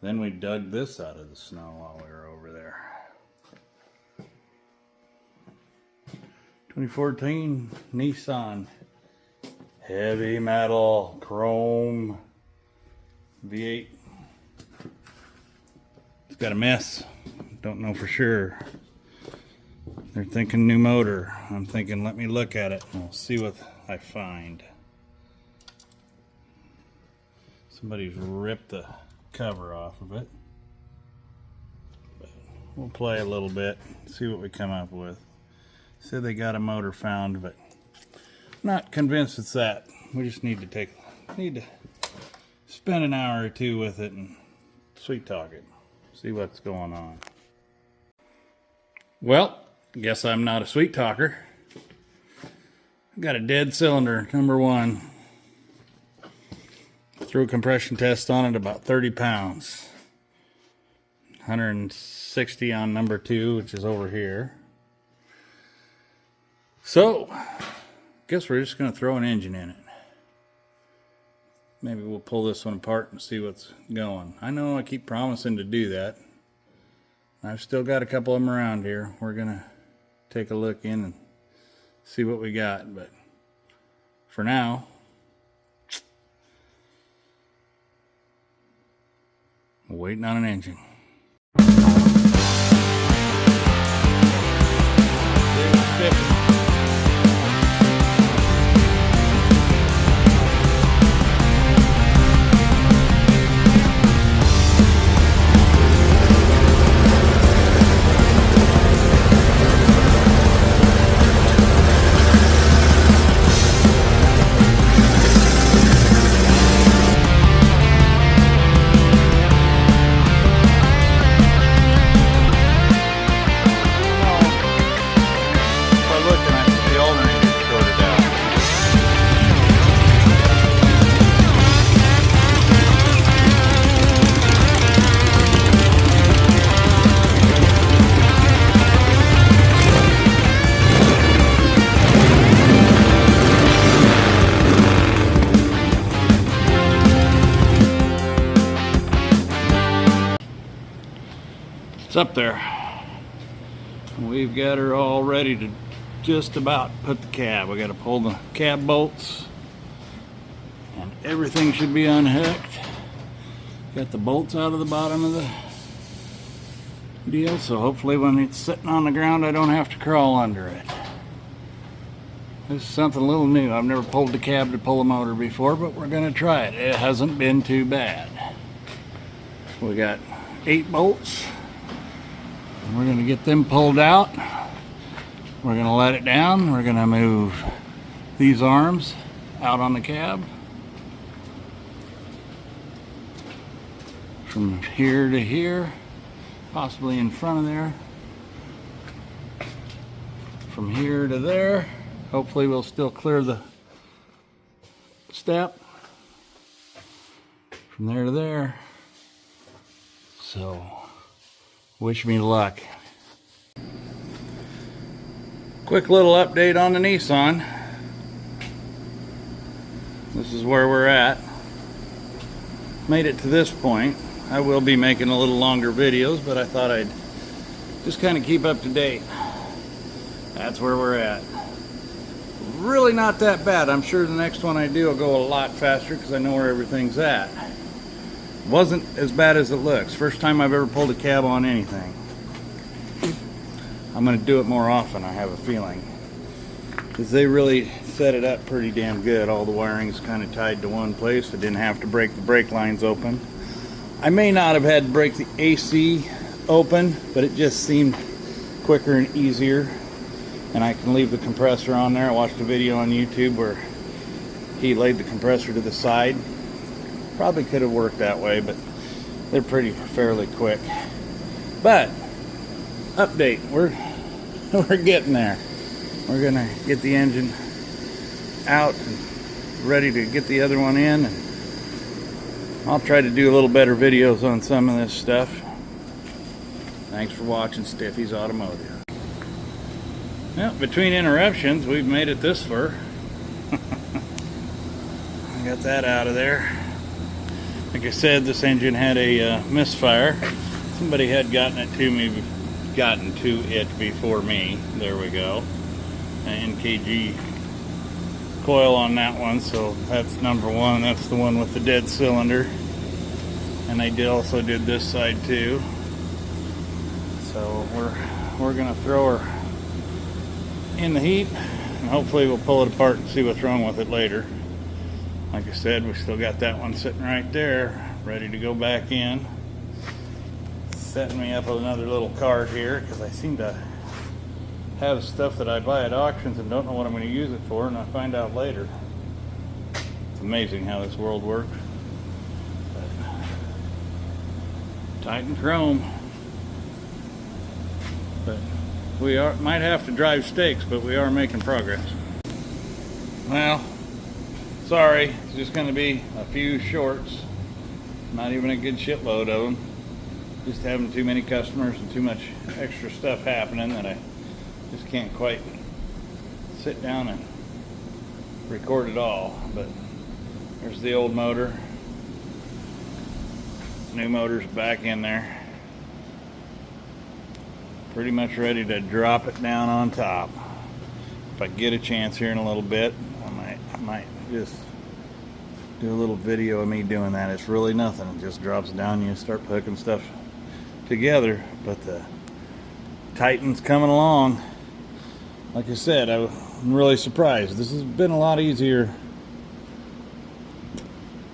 Then we dug this out of the snow while we were over there. 2014 Nissan heavy metal chrome V8. It's got a mess. Don't know for sure. They're thinking new motor. I'm thinking let me look at it and we'll see what I find. Somebody's ripped the cover off of it. But we'll play a little bit, see what we come up with. Said they got a motor found, but not convinced it's that. We just need to spend an hour or two with it and sweet talk it. See what's going on. Well, guess I'm not a sweet talker. Got a dead cylinder, number 1. Threw a compression test on it, about 30 pounds. 160 on number 2, which is over here. So, guess we're just going to throw an engine in it. Maybe we'll pull this one apart and see what's going. I know I keep promising to do that. I've still got a couple of them around here. We're going to take a look in and see what we got. But for now, we're waiting on an engine. It's up there. We've got her all ready to just about put the cab. We got to pull the cab bolts and everything should be unhooked. Got the bolts out of the bottom of the deal, so hopefully when it's sitting on the ground I don't have to crawl under it. This is something a little new. I've never pulled the cab to pull a motor before, but we're going to try it. It hasn't been too bad. We got 8 bolts. We're going to get them pulled out. We're going to let it down. We're going to move these arms out on the cab. From here to here, possibly in front of there. From here to there. Hopefully we'll still clear the step. From there to there. So, wish me luck. Quick little update on the Nissan. This is where we're at. Made it to this point. I will be making a little longer videos, but I thought I'd just kind of keep up to date. That's where we're at. Really not that bad. I'm sure the next one I do will go a lot faster because I know where everything's at. Wasn't as bad as it looks. First time I've ever pulled a cab on anything. I'm going to do it more often, I have a feeling. Because they really set it up pretty damn good. All the wiring's kind of tied to one place. I didn't have to break the brake lines open. I may not have had to break the AC open, but it just seemed quicker and easier. And I can leave the compressor on there. I watched a video on YouTube where he laid the compressor to the side. Probably could have worked that way, but they're fairly quick. But update, we're getting there. We're gonna get the engine out and ready to get the other one in, and I'll try to do a little better videos on some of this stuff. Thanks for watching Stiffy's Automotive. Well, between interruptions, we've made it this far. Got that out of there. I Like I said, this engine had a misfire. Somebody had gotten to it before me. There we go. An NKG coil on that one, so that's number one. That's the one with the dead cylinder. And I also did this side too. So we're gonna throw her in the heat, and hopefully we'll pull it apart and see what's wrong with it later. Like I said, we still got that one sitting right there, ready to go back in. Setting me up with another little cart here, because I seem to have stuff that I buy at auctions and don't know what I'm going to use it for, and I find out later. It's amazing how this world works. But Titan chrome. But we might have to drive stakes, but we are making progress. Well, sorry, it's just going to be a few shorts. Not even a good shitload of them. Just having too many customers and too much extra stuff happening that I just can't quite sit down and record it all. But there's the old motor. New motor's back in there. Pretty much ready to drop it down on top. If I get a chance here in a little bit, I might just do a little video of me doing that. It's really nothing. It just drops down. You start hooking stuff together. But the Titan's coming along. Like I said, I'm really surprised. This has been a lot easier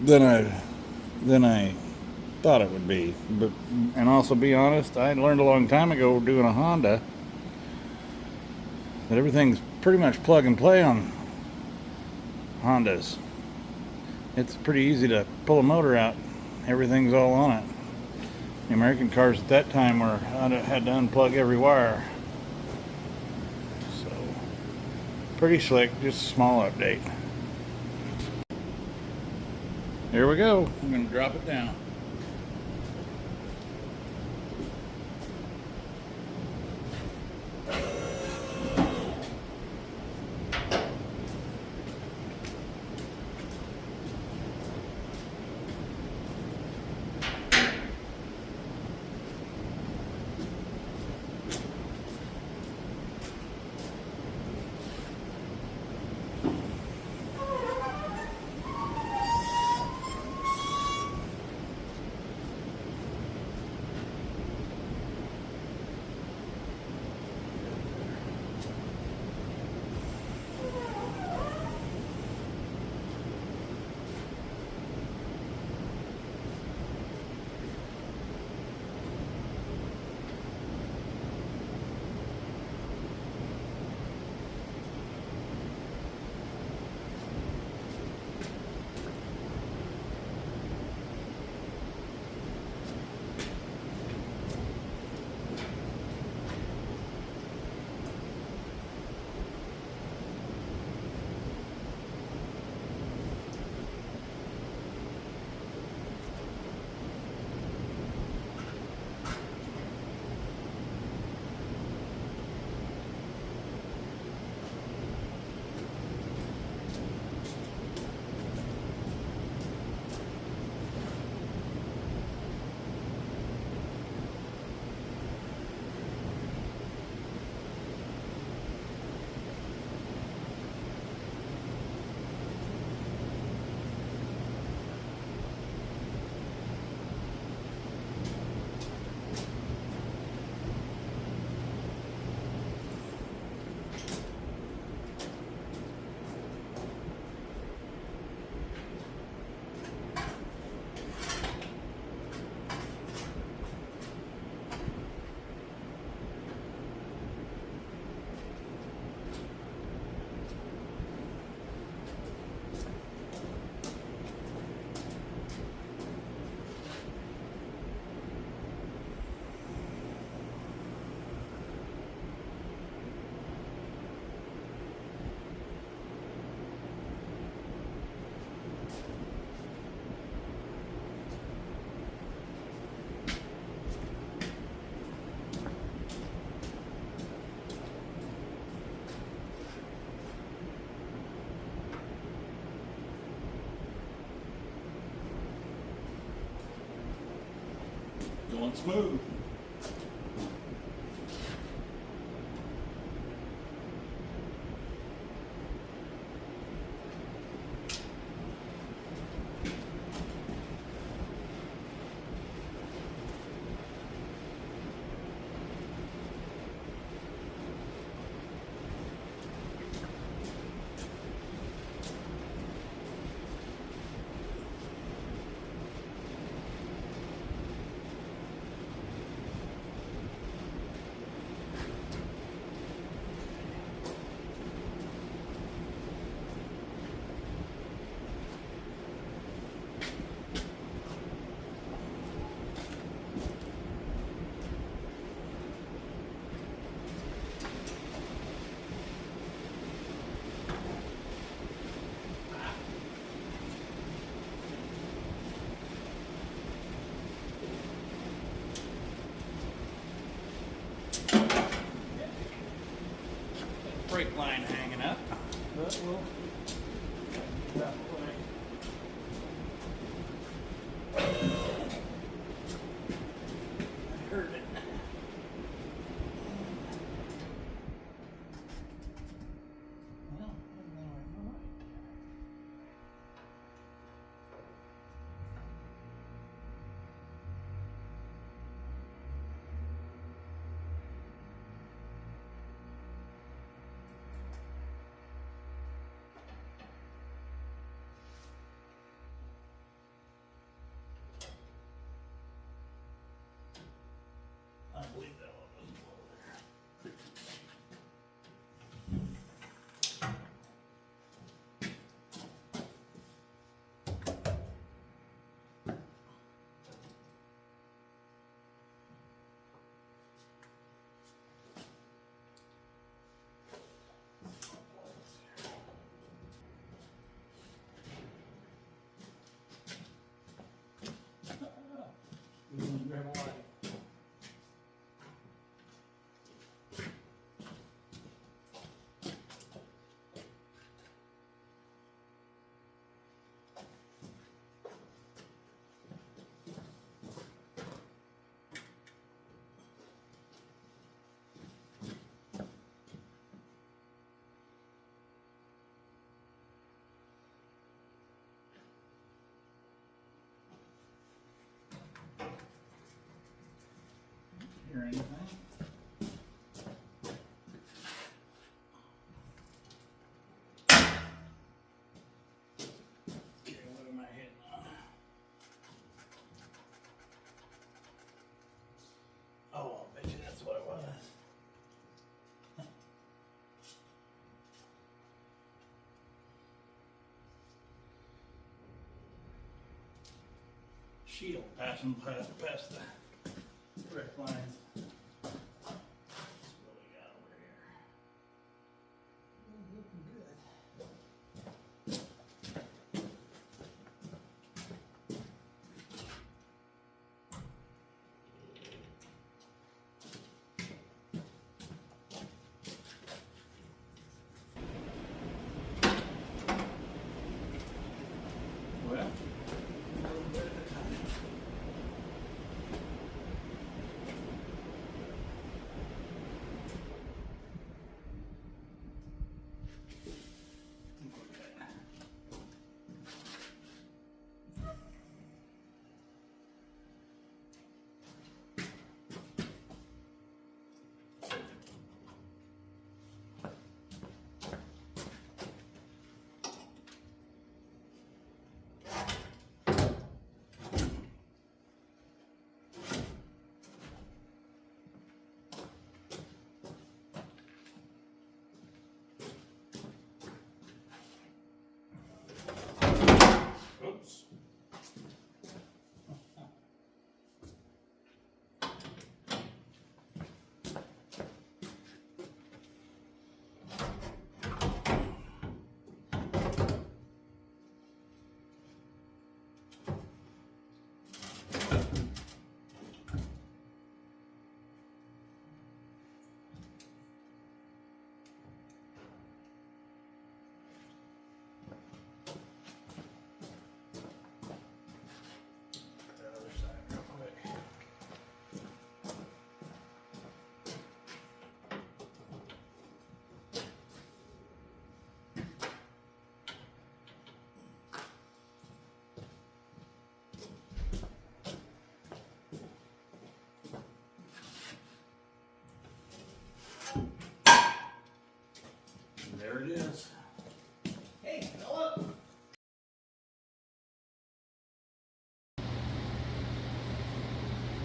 than I thought it would be. But and also be honest, I learned a long time ago doing a Honda that everything's pretty much plug and play on Hondas. It's pretty easy to pull a motor out. Everything's all on it. The American cars at that time had to unplug every wire. So, pretty slick, just a small update. Here we go. I'm going to drop it down. going smooth. Brake line hanging up, but we'll that way. I heard it. Well, I believe that one was below there. Grab a light. Hear anything? Okay, what am I hitting on? Oh, I'll bet you that's what it was. Shield passing past the brake lines. That's what we got over here. Looking good. Well, a little bit at a time. There it is. Hey, Philip.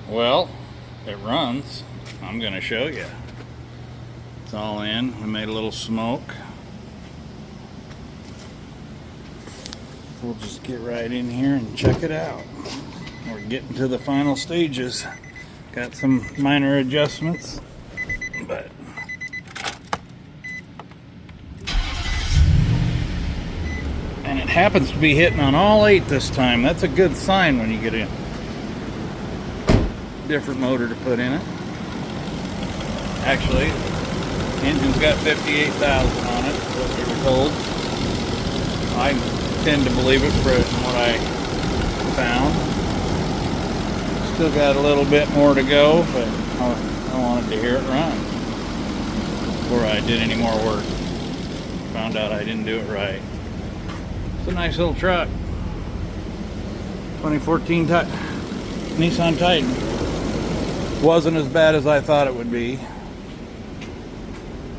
Well, it runs. I'm going to show you. It's all in. We made a little smoke. We'll just get right in here and check it out. We're getting to the final stages. Got some minor adjustments, but and it happens to be hitting on all 8 this time. That's a good sign when you get a different motor to put in it. Actually, the engine's got 58,000 on it, is what we were told. I tend to believe it from what I found. Still got a little bit more to go, but I wanted to hear it run before I did any more work. Found out I didn't do it right. It's a nice little truck. 2014 Nissan Titan. Wasn't as bad as I thought it would be.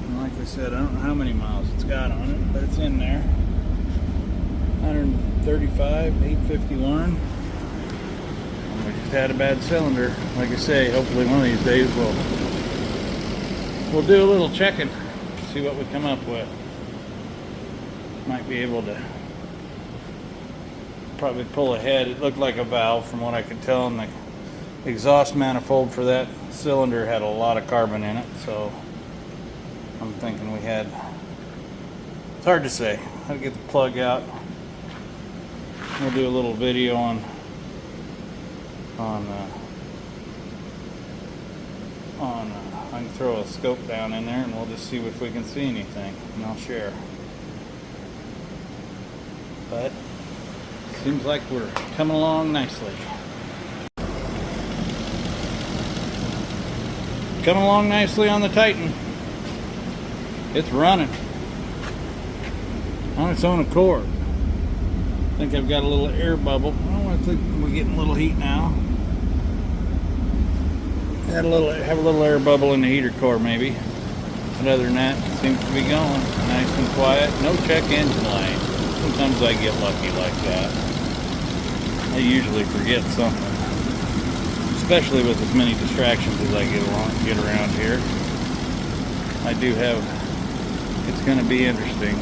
And like I said, I don't know how many miles it's got on it, but it's in there. 135, 851. We just had a bad cylinder. Like I say, hopefully one of these days we'll do a little checking, see what we come up with. Might be able to probably pull ahead. It looked like a valve from what I could tell, and the exhaust manifold for that cylinder had a lot of carbon in it, so I'm thinking we had, it's hard to say. I'll get the plug out. We'll do a little video on I can throw a scope down in there and we'll just see if we can see anything, and I'll share. But seems like we're coming along nicely. Coming along nicely on the Titan. It's running on its own accord. I think I've got a little air bubble. Oh, I think we're getting a little heat now. Have a little air bubble in the heater core maybe. But other than that, it seems to be going nice and quiet. No check engine light. Sometimes I get lucky like that. I usually forget something, especially with as many distractions as I get around here. I do have. It's going to be interesting.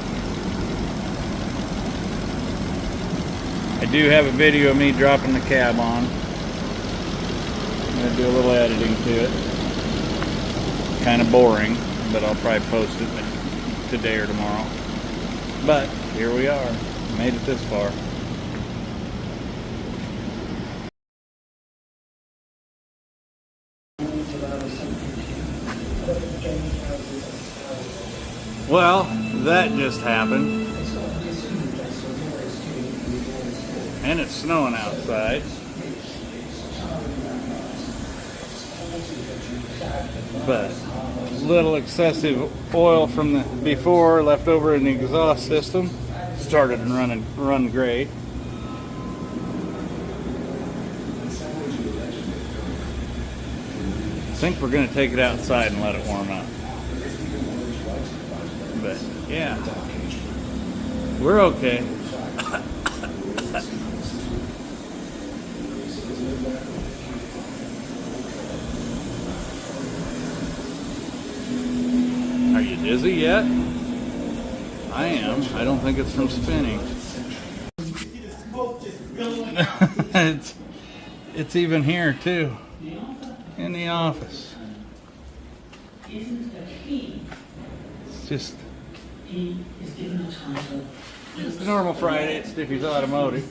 I do have a video of me dropping the cab on. I'm going to do a little editing to it. Kind of boring, but I'll probably post it today or tomorrow. But here we are. Made it this far. Well, that just happened. And it's snowing outside. But a little excessive oil from the before left over in the exhaust system started run great. I think we're going to take it outside and let it warm up. But yeah, we're okay. Are you dizzy yet? I am. I don't think it's from spinning. It's even here too, in the office. It's just a normal Friday at Stiffy's Automotive.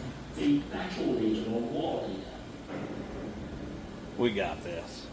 We got this.